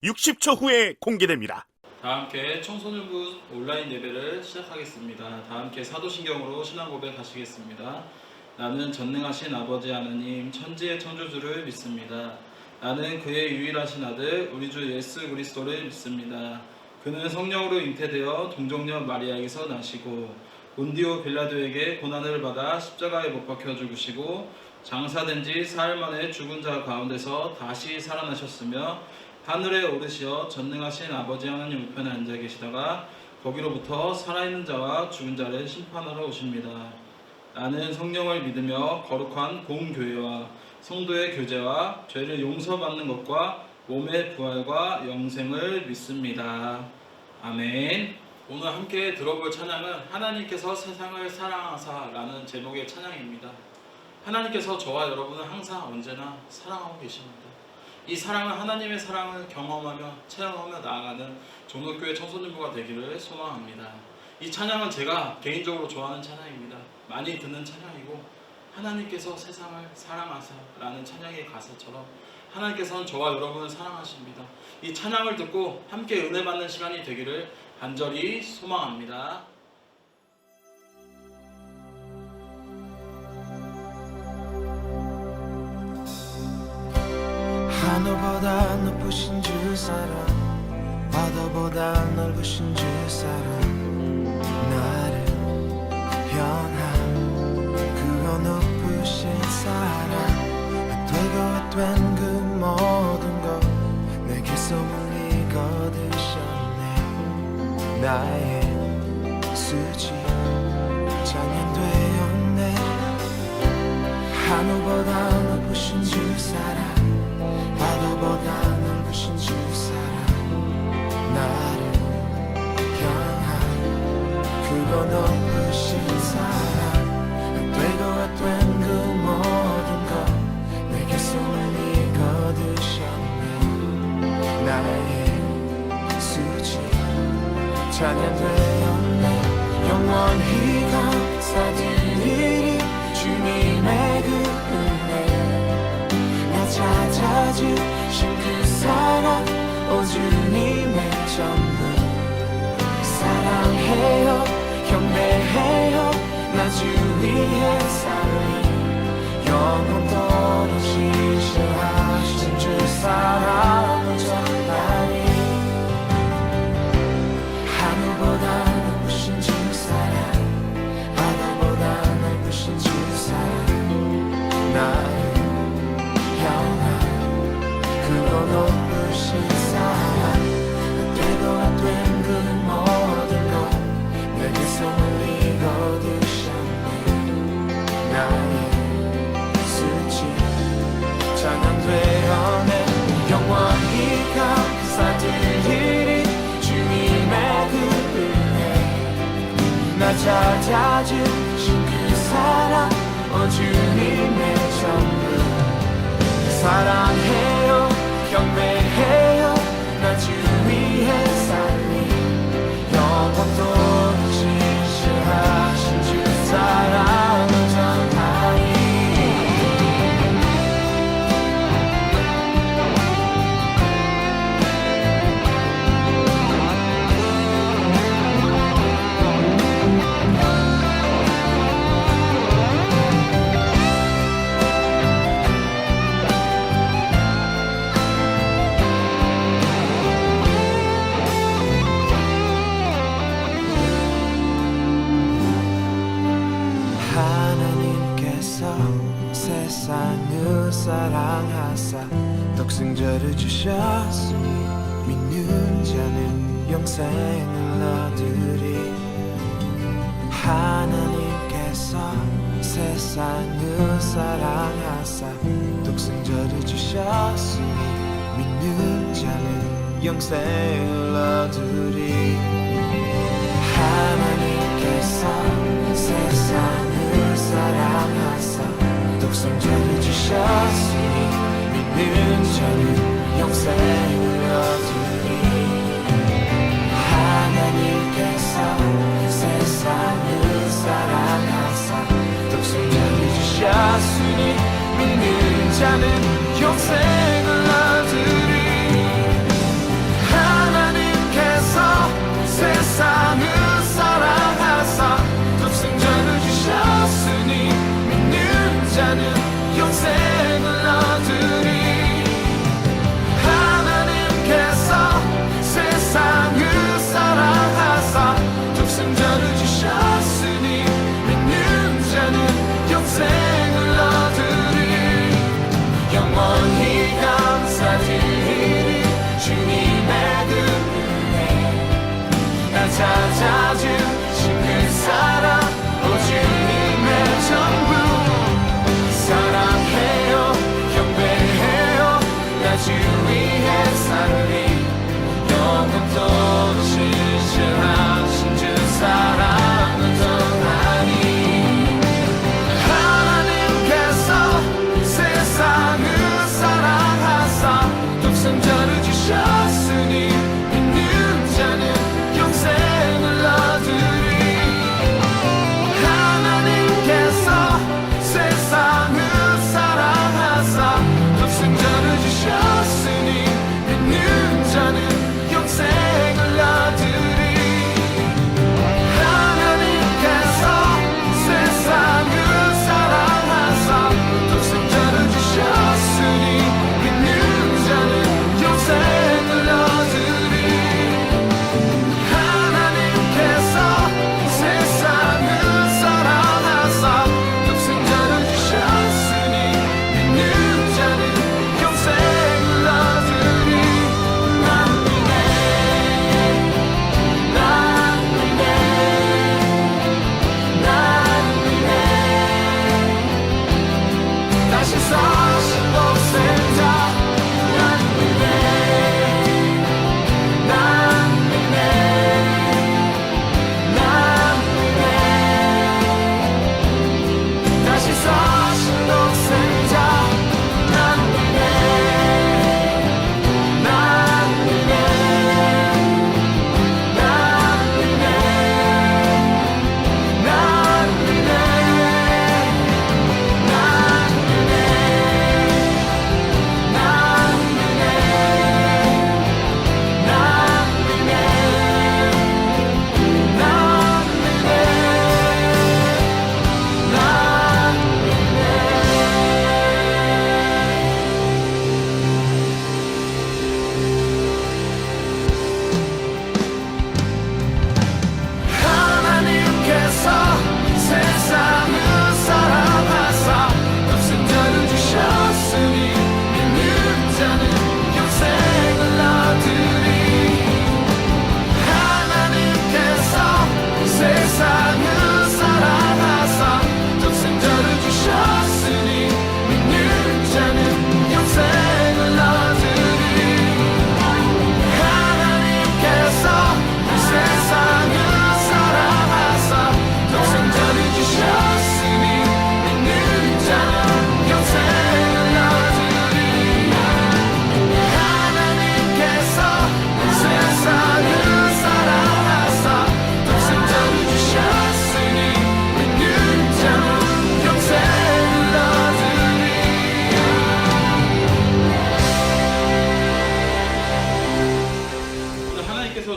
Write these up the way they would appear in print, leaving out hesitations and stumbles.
60초 후에 공개됩니다. 다 함께 청소년부 온라인 예배를 시작하겠습니다. 다 함께 사도신경으로 신앙 고백하시겠습니다. 나는 전능하신 아버지 하나님 천지의 창조주를 믿습니다. 나는 그의 유일하신 아들 우리 주 예수 그리스도를 믿습니다. 그는 성령으로 잉태되어 동정녀 마리아에게서 나시고 본디오 빌라도에게 고난을 받아 십자가에 못 박혀 죽으시고 장사된 지 사흘 만에 죽은 자 가운데서 다시 살아나셨으며 하늘에 오르시어 전능하신 아버지 하나님 우편에 앉아 계시다가 거기로부터 살아있는 자와 죽은 자를 심판하러 오십니다. 나는 성령을 믿으며 거룩한 공교회와 성도의 교제와 죄를 용서받는 것과 몸의 부활과 영생을 믿습니다. 아멘. 오늘 함께 들어볼 찬양은 하나님께서 세상을 사랑하사 라는 제목의 찬양입니다. 하나님께서 저와 여러분을 항상 언제나 사랑하고 계십니다. 이 사랑은 하나님의 사랑을 경험하며 체험하며 나아가는 종로교회 청소년부가 되기를 소망합니다. 이 찬양은 제가 개인적으로 좋아하는 찬양입니다. 많이 듣는 찬양이고 하나님께서 세상을 사랑하사 라는 찬양의 가사처럼 하나님께서는 저와 여러분을 사랑하십니다. 이 찬양을 듣고 함께 은혜 받는 시간이 되기를 간절히 소망합니다. 하늘보다 높으신 주 사랑 바다보다 넓으신 주 사랑 나를 향한 그거 높으신 사랑 되고 된 그 모든 것 내게 소문이 거두셨네 나의 수지 찬양되었네 하늘보다 높으신 주 사랑 바다보다 넓으신 주 사랑 나를 향한 그거 높으신 사랑 되고 된 그 모든 것 내게 소문이 거두셨네 나의 수지 찬양되었네 영원히 감사드리리 주님의 그 은혜 나 찾아주신 그 사랑 오 주님의 전부 사랑해요 경배해요 나 주 위에 살리 영원토록 지시하신 주 사랑을 전하리 하늘보다 높으신 주 사랑 바다보다 넓으신 주 사랑 나를 향한 그거 높으신 사랑 되고 된 그 모든 것 내게 소문이 거두셨네 나의 수치 찬양되어내 영원히 감사드리리 주님의 그 은혜 나 찾아주신 그 사랑 오 주님의 전부 사랑해요 경배해요 나 주 위에 살리 영원토록 지시하신 주 사랑을 전하리 세상을 사랑하사 독생자를 주셨으니 믿는 자는 영생을 얻으리 하나님께서 세상을 사랑하사 독생자를 주셨으니 믿는 자는 영생을 얻으리 하나님께서 세상을 사랑하사 독생자를 주셨으니 믿는 자는 영생을 얻으리 하나님께서 세상을 사랑하사 독생자를 주셨으니 믿는 자는 영생을 얻으리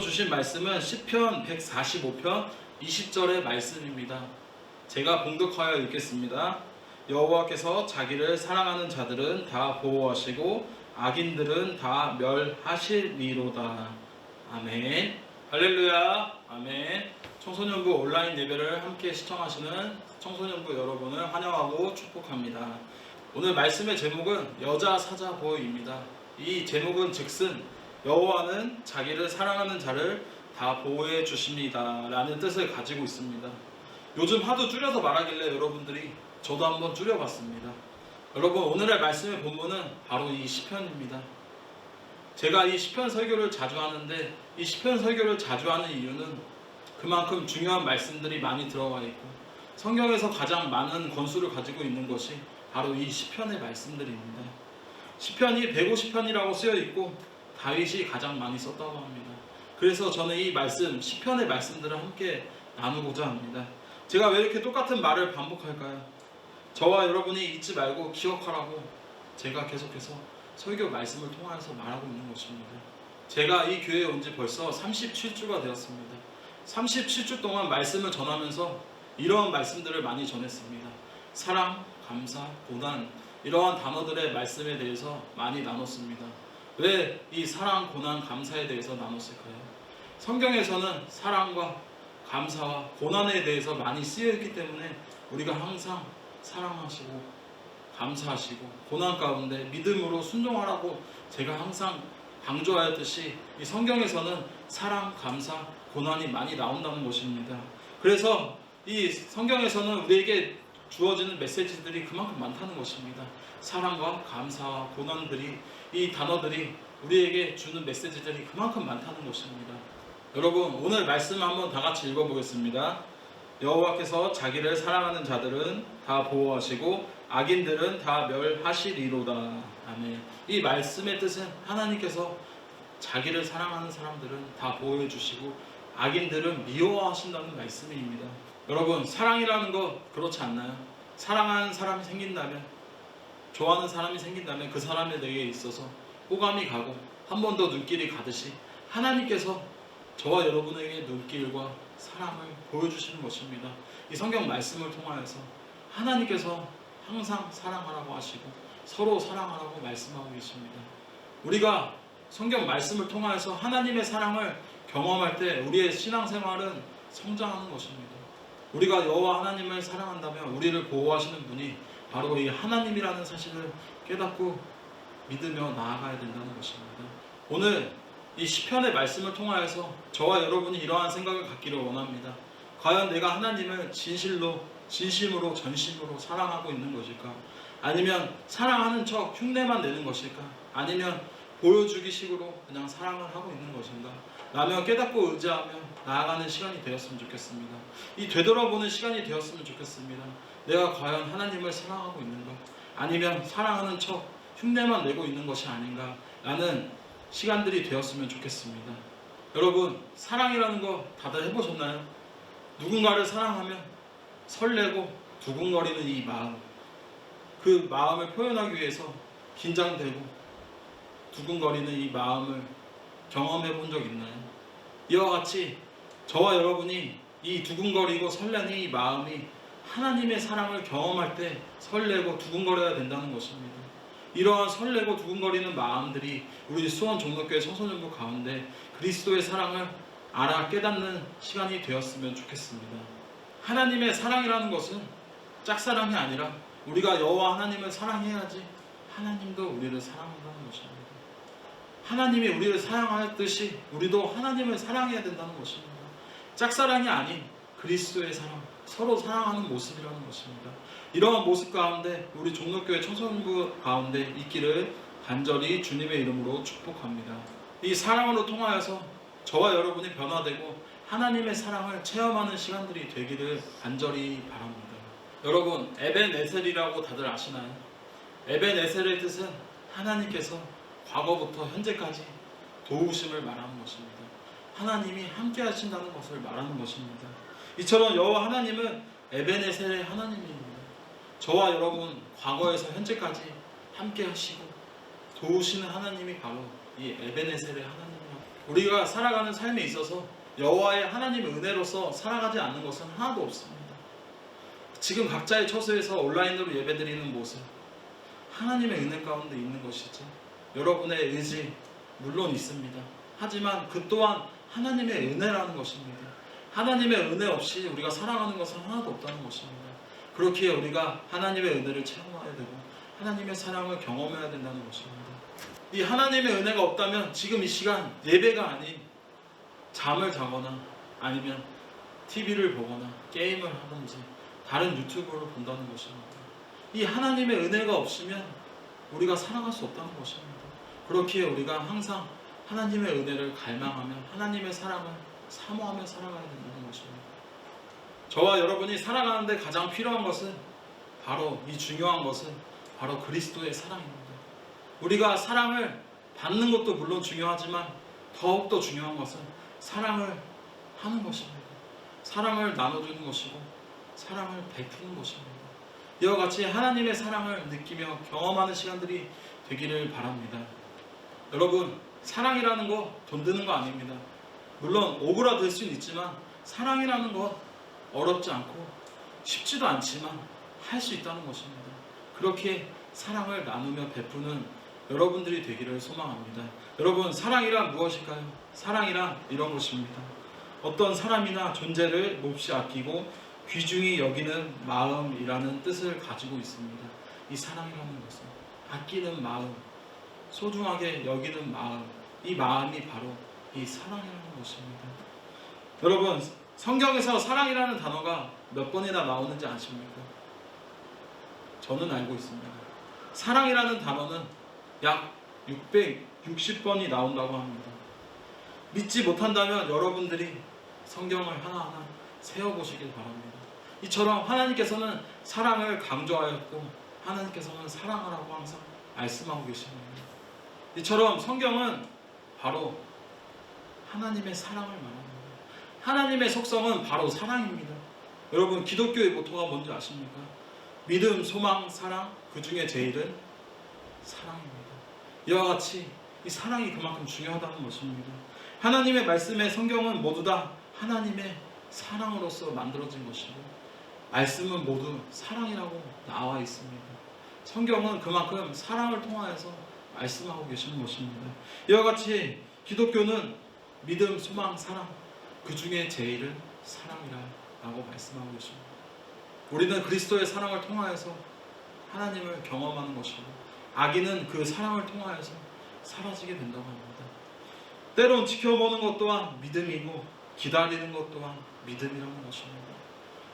주신 말씀은 시편 145편 20절의 말씀입니다. 제가 봉독하여 읽겠습니다. 여호와께서 자기를 사랑하는 자들은 다 보호하시고 악인들은 다 멸하시리로다. 아멘. 할렐루야. 아멘. 청소년부 온라인 예배를 함께 시청하시는 청소년부 여러분을 환영하고 축복합니다. 오늘 말씀의 제목은 여자 사자보호입니다. 이 제목은 즉슨 여호와는 자기를 사랑하는 자를 다 보호해 주십니다 라는 뜻을 가지고 있습니다. 요즘 하도 줄여서 말하길래 여러분들이 저도 한번 줄여봤습니다. 여러분, 오늘의 말씀의 본문은 바로 이 시편입니다. 제가 이 시편 설교를 자주 하는데 이 시편 설교를 자주 하는 이유는 그만큼 중요한 말씀들이 많이 들어가 있고 성경에서 가장 많은 권수를 가지고 있는 것이 바로 이 시편의 말씀들입니다. 시편이 150편이라고 쓰여 있고 다윗이 가장 많이 썼다고 합니다. 그래서 저는 이 말씀, 시편의 말씀들을 함께 나누고자 합니다. 제가 왜 이렇게 똑같은 말을 반복할까요? 저와 여러분이 잊지 말고 기억하라고 제가 계속해서 설교 말씀을 통해서 말하고 있는 것입니다. 제가 이 교회에 온 지 벌써 37주가 되었습니다. 37주 동안 말씀을 전하면서 이러한 말씀들을 많이 전했습니다. 사랑, 감사, 고난, 이러한 단어들의 말씀에 대해서 많이 나눴습니다. 왜 이 사랑, 고난, 감사에 대해서 나눴을까요? 성경에서는 사랑과 감사와 고난에 대해서 많이 쓰여있기 때문에 우리가 항상 사랑하시고 감사하시고 고난 가운데 믿음으로 순종하라고 제가 항상 강조하였듯이 이 성경에서는 사랑, 감사, 고난이 많이 나온다는 것입니다. 그래서 이 성경에서는 우리에게 주어지는 메시지들이 그만큼 많다는 것입니다. 사랑과 감사와 고난들이, 이 단어들이 우리에게 주는 메시지들이 그만큼 많다는 것입니다. 여러분, 오늘 말씀 한번 다 같이 읽어보겠습니다. 여호와께서 자기를 사랑하는 자들은 다 보호하시고 악인들은 다 멸하시리로다. 아멘. 이 말씀의 뜻은 하나님께서 자기를 사랑하는 사람들은 다 보호해 주시고 악인들은 미워하신다는 말씀입니다. 여러분, 사랑이라는 거 그렇지 않나요? 사랑하는 사람이 생긴다면, 좋아하는 사람이 생긴다면 그 사람에 대해 있어서 호감이 가고 한 번 더 눈길이 가듯이 하나님께서 저와 여러분에게 눈길과 사랑을 보여주시는 것입니다. 이 성경 말씀을 통하여서 하나님께서 항상 사랑하라고 하시고 서로 사랑하라고 말씀하고 계십니다. 우리가 성경 말씀을 통하여서 하나님의 사랑을 경험할 때 우리의 신앙생활은 성장하는 것입니다. 우리가 여호와 하나님을 사랑한다면 우리를 보호하시는 분이 바로 이 하나님이라는 사실을 깨닫고 믿으며 나아가야 된다는 것입니다. 오늘 이 시편의 말씀을 통하여서 저와 여러분이 이러한 생각을 갖기를 원합니다. 과연 내가 하나님을 진심으로 전심으로 사랑하고 있는 것일까? 아니면 사랑하는 척 흉내만 내는 것일까? 아니면 보여주기 식으로 그냥 사랑을 하고 있는 것인가? 라며 깨닫고 의지하며 나아가는 시간이 되었으면 좋겠습니다. 이 되돌아보는 시간이 되었으면 좋겠습니다. 내가 과연 하나님을 사랑하고 있는가? 아니면 사랑하는 척 흉내만 내고 있는 것이 아닌가? 라는 시간들이 되었으면 좋겠습니다. 여러분, 사랑이라는 거 다들 해보셨나요? 누군가를 사랑하면 설레고 두근거리는 이 마음, 그 마음을 표현하기 위해서 긴장되고 두근거리는 이 마음을 경험해 본 적 있나요? 이와 같이 저와 여러분이 이 두근거리고 설레는 이 마음이 하나님의 사랑을 경험할 때 설레고 두근거려야 된다는 것입니다. 이러한 설레고 두근거리는 마음들이 우리 수원 종로교회 청소년부 가운데 그리스도의 사랑을 알아 깨닫는 시간이 되었으면 좋겠습니다. 하나님의 사랑이라는 것은 짝사랑이 아니라 우리가 여호와 하나님을 사랑해야지 하나님도 우리를 사랑한다는 것입니다. 하나님이 우리를 사랑하였듯이 우리도 하나님을 사랑해야 된다는 것입니다. 짝사랑이 아닌 그리스도의 사랑, 서로 사랑하는 모습이라는 것입니다. 이러한 모습 가운데 우리 종로교회 청소년부 가운데 있기를 간절히 주님의 이름으로 축복합니다. 이 사랑으로 통하여서 저와 여러분이 변화되고 하나님의 사랑을 체험하는 시간들이 되기를 간절히 바랍니다. 여러분, 에벤에셀이라고 다들 아시나요? 에벤에셀의 뜻은 하나님께서 과거부터 현재까지 도우심을 말하는 것입니다. 하나님이 함께 하신다는 것을 말하는 것입니다. 이처럼 여호와 하나님은 에벤에셀의 하나님입니다. 저와 여러분 과거에서 현재까지 함께 하시고 도우시는 하나님이 바로 이 에벤에셀의 하나님입니다. 우리가 살아가는 삶에 있어서 여호와의 하나님의 은혜로서 살아가지 않는 것은 하나도 없습니다. 지금 각자의 처소에서 온라인으로 예배드리는 모습, 하나님의 은혜 가운데 있는 것이지 여러분의 의지 물론 있습니다. 하지만 그 또한 하나님의 은혜라는 것입니다. 하나님의 은혜 없이 우리가 살아가는 것은 하나도 없다는 것입니다. 그렇기에 우리가 하나님의 은혜를 체험해야 되고 하나님의 사랑을 경험해야 된다는 것입니다. 이 하나님의 은혜가 없다면 지금 이 시간 예배가 아닌 잠을 자거나 아니면 TV를 보거나 게임을 하든지 다른 유튜브를 본다는 것입니다. 이 하나님의 은혜가 없으면 우리가 살아갈 수 없다는 것입니다. 그렇기에 우리가 항상 하나님의 은혜를 갈망하며 하나님의 사랑을 사모하며 살아가야 된다는 것입니다. 저와 여러분이 살아가는데 가장 필요한 것은 바로 이 중요한 것은 바로 그리스도의 사랑입니다. 우리가 사랑을 받는 것도 물론 중요하지만 더욱더 중요한 것은 사랑을 하는 것입니다. 사랑을 나눠주는 것이고 사랑을 베푸는 것입니다. 이와 같이 하나님의 사랑을 느끼며 경험하는 시간들이 되기를 바랍니다. 여러분, 사랑이라는 거 돈 드는 거 아닙니다. 물론 오그라들 수는 있지만 사랑이라는 것 어렵지 않고 쉽지도 않지만 할 수 있다는 것입니다. 그렇게 사랑을 나누며 베푸는 여러분들이 되기를 소망합니다. 여러분, 사랑이란 무엇일까요? 사랑이란 이런 것입니다. 어떤 사람이나 존재를 몹시 아끼고 귀중히 여기는 마음이라는 뜻을 가지고 있습니다. 이 사랑이라는 것은 아끼는 마음, 소중하게 여기는 마음, 이 마음이 바로 이 사랑이라는 것입니다. 여러분, 성경에서 사랑이라는 단어가 몇 번이나 나오는지 아십니까? 저는 알고 있습니다. 사랑이라는 단어는 약 660번이 나온다고 합니다. 믿지 못한다면 여러분들이 성경을 하나하나 세어보시길 바랍니다. 이처럼 하나님께서는 사랑을 강조하였고 하나님께서는 사랑하라고 항상 말씀하고 계십니다. 이처럼 성경은 바로 하나님의 사랑을 말합니다. 하나님의 속성은 바로 사랑입니다. 여러분, 기독교의 모토가 뭔지 아십니까? 믿음, 소망, 사랑, 그 중에 제일은 사랑입니다. 이와 같이 이 사랑이 그만큼 중요하다는 것입니다. 하나님의 말씀의 성경은 모두 다 하나님의 사랑으로서 만들어진 것이고 말씀은 모두 사랑이라고 나와 있습니다. 성경은 그만큼 사랑을 통하여서 말씀하고 계시는 것입니다. 이와 같이 기독교는 믿음, 소망, 사랑, 그 중에 제일은 사랑이라고 말씀하고 계십니다. 우리는 그리스도의 사랑을 통하여서 하나님을 경험하는 것이고 악인은 그 사랑을 통하여서 사라지게 된다고 합니다. 때론 지켜보는 것 또한 믿음이고 기다리는 것 또한 믿음이라는 것입니다.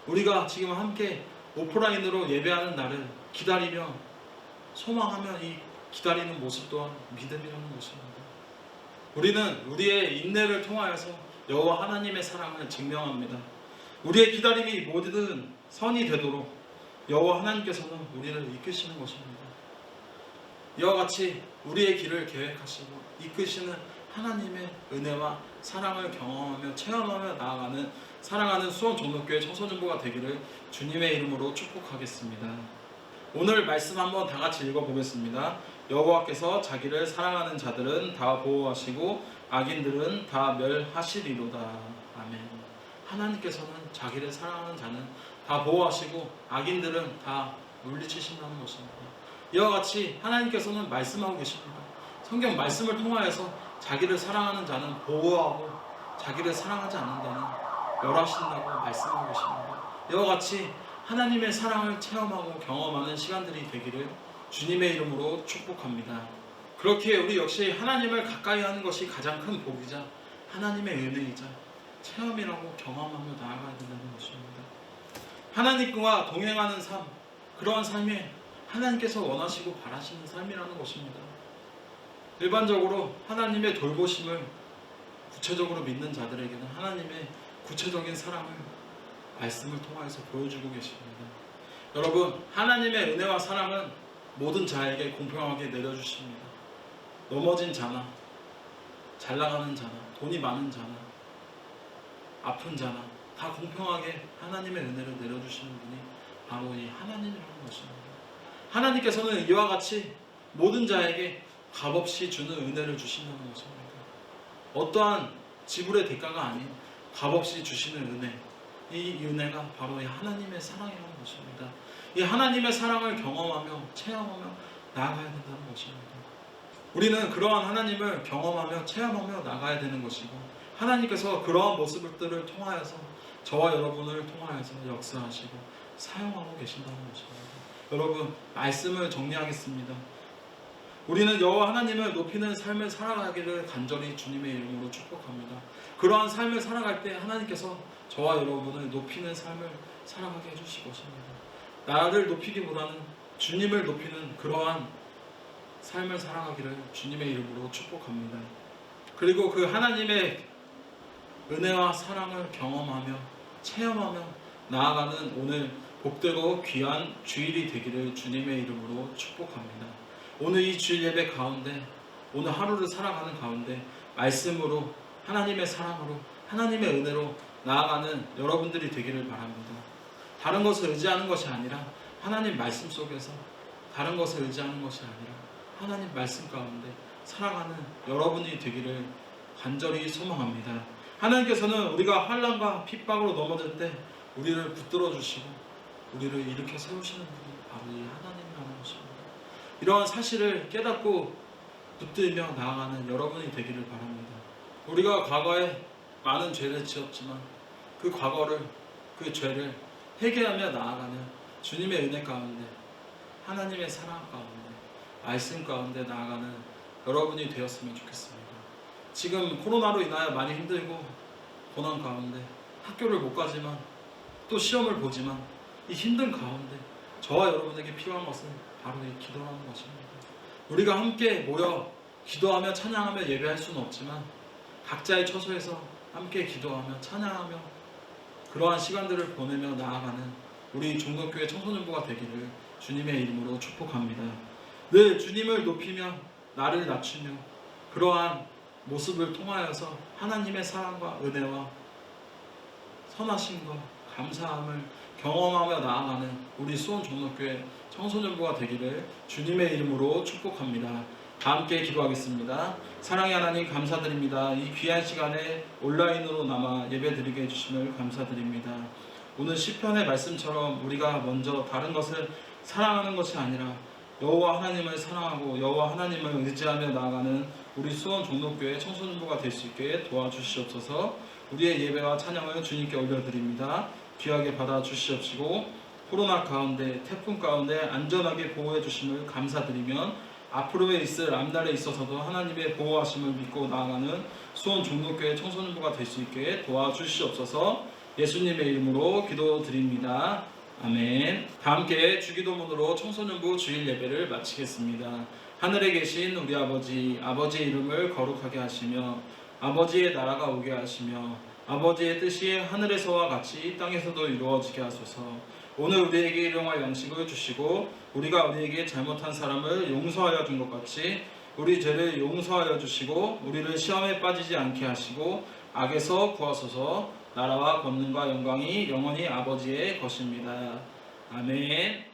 우리가 지금 함께 오프라인으로 예배하는 날을 기다리며 소망하며 이 기다리는 모습 또한 믿음이라는 것입니다. 우리는 우리의 인내를 통하여서 여호와 하나님의 사랑을 증명합니다. 우리의 기다림이 모든 선이 되도록 여호와 하나님께서는 우리를 이끄시는 것입니다. 이와 같이 우리의 길을 계획하시고 이끄시는 하나님의 은혜와 사랑을 경험하며 체험하며 나아가는 사랑하는 수원종로교회 청소년부가 되기를 주님의 이름으로 축복하겠습니다. 오늘 말씀 한번 다 같이 읽어보겠습니다. 여호와께서 자기를 사랑하는 자들은 다 보호하시고 악인들은 다 멸하시리로다. 아멘. 하나님께서는 자기를 사랑하는 자는 다 보호하시고 악인들은 다 물리치신다는 것입니다. 이와 같이 하나님께서는 말씀하고 계십니다. 성경 말씀을 통하여서 자기를 사랑하는 자는 보호하고 자기를 사랑하지 않는다는 멸하신다고 말씀하고 계십니다. 이와 같이 하나님의 사랑을 체험하고 경험하는 시간들이 되기를 주님의 이름으로 축복합니다. 그렇기에 우리 역시 하나님을 가까이 하는 것이 가장 큰 복이자 하나님의 은혜이자 체험이라고 경험하며 나아가야 된다는 것입니다. 하나님과 동행하는 삶, 그러한 삶이 하나님께서 원하시고 바라시는 삶이라는 것입니다. 일반적으로 하나님의 돌보심을 구체적으로 믿는 자들에게는 하나님의 구체적인 사랑을 말씀을 통해서 보여주고 계십니다. 여러분, 하나님의 은혜와 사랑은 모든 자에게 공평하게 내려주십니다. 넘어진 자나 잘나가는 자나 돈이 많은 자나 아픈 자나 다 공평하게 하나님의 은혜를 내려주시는 분이 바로 이 하나님이라는 것입니다. 하나님께서는 이와 같이 모든 자에게 값없이 주는 은혜를 주신다는 것입니다. 어떠한 지불의 대가가 아닌 값없이 주시는 은혜, 이 은혜가 바로 이 하나님의 사랑이라는 것입니다. 이 하나님의 사랑을 경험하며 체험하며 나아가야 된다는 것입니다. 우리는 그러한 하나님을 경험하며 체험하며 나가야 되는 것이고, 하나님께서 그러한 모습들을 통하여서 저와 여러분을 통하여서 역사하시고 사용하고 계신다는 것입니다. 여러분, 말씀을 정리하겠습니다. 우리는 여호와 하나님을 높이는 삶을 살아가기를 간절히 주님의 이름으로 축복합니다. 그러한 삶을 살아갈 때 하나님께서 저와 여러분을 높이는 삶을 살아가게 해주실 것입니다. 나를 높이기보다는 주님을 높이는 그러한 삶을 살아가기를 주님의 이름으로 축복합니다. 그리고 그 하나님의 은혜와 사랑을 경험하며 체험하며 나아가는 오늘 복되고 귀한 주일이 되기를 주님의 이름으로 축복합니다. 오늘 이 주일 예배 가운데, 오늘 하루를 살아가는 가운데 말씀으로, 하나님의 사랑으로, 하나님의 은혜로 나아가는 여러분들이 되기를 바랍니다. 다른 것을 의지하는 것이 아니라 하나님 말씀 속에서, 다른 것을 의지하는 것이 아니라 하나님 말씀 가운데 살아가는 여러분이 되기를 간절히 소망합니다. 하나님께서는 우리가 환난과 핍박으로 넘어질 때 우리를 붙들어 주시고 우리를 일으켜 세우시는 분이 바로 이 하나님이라는 것입니다. 이러한 사실을 깨닫고 붙들며 나아가는 여러분이 되기를 바랍니다. 우리가 과거에 많은 죄를 지었지만 그 과거를, 그 죄를 회개하며 나아가는 주님의 은혜 가운데, 하나님의 사랑 가운데, 말씀 가운데 나아가는 여러분이 되었으면 좋겠습니다. 지금 코로나로 인하여 많이 힘들고 고난 가운데 학교를 못 가지만 또 시험을 보지만 이 힘든 가운데 저와 여러분에게 필요한 것은 바로 이 기도라는 것입니다. 우리가 함께 모여 기도하며 찬양하며 예배할 수는 없지만 각자의 처소에서 함께 기도하며 찬양하며 그러한 시간들을 보내며 나아가는 우리 종덕교회 청소년부가 되기를 주님의 이름으로 축복합니다. 늘 주님을 높이며 나를 낮추며 그러한 모습을 통하여서 하나님의 사랑과 은혜와 선하심과 감사함을 경험하며 나아가는 우리 수원 종덕교회 청소년부가 되기를 주님의 이름으로 축복합니다. 다 함께 기도하겠습니다. 사랑의 하나님, 감사드립니다. 이 귀한 시간에 온라인으로 남아 예배드리게 해주심을 감사드립니다. 오늘 시편의 말씀처럼 우리가 먼저 다른 것을 사랑하는 것이 아니라 여호와 하나님을 사랑하고 여호와 하나님을 의지하며 나아가는 우리 수원 종덕교회 청소년부가 될 수 있게 도와주시옵소서. 우리의 예배와 찬양을 주님께 올려드립니다. 귀하게 받아주시옵시고 코로나 가운데, 태풍 가운데 안전하게 보호해 주심을 감사드리며 앞으로에 있을 앞날에 있어서도 하나님의 보호하심을 믿고 나아가는 수원 종덕교회 청소년부가 될 수 있게 도와주시옵소서. 예수님의 이름으로 기도드립니다. 아멘. 다 함께 주기도문으로 청소년부 주일 예배를 마치겠습니다. 하늘에 계신 우리 아버지, 아버지의 이름을 거룩하게 하시며 아버지의 나라가 오게 하시며 아버지의 뜻이 하늘에서와 같이 땅에서도 이루어지게 하소서. 오늘 우리에게 일용할 양식을 주시고 우리가 우리에게 잘못한 사람을 용서하여 준 것 같이 우리 죄를 용서하여 주시고 우리를 시험에 빠지지 않게 하시고 악에서 구하소서. 나라와 권능과 영광이 영원히 아버지의 것입니다. 아멘.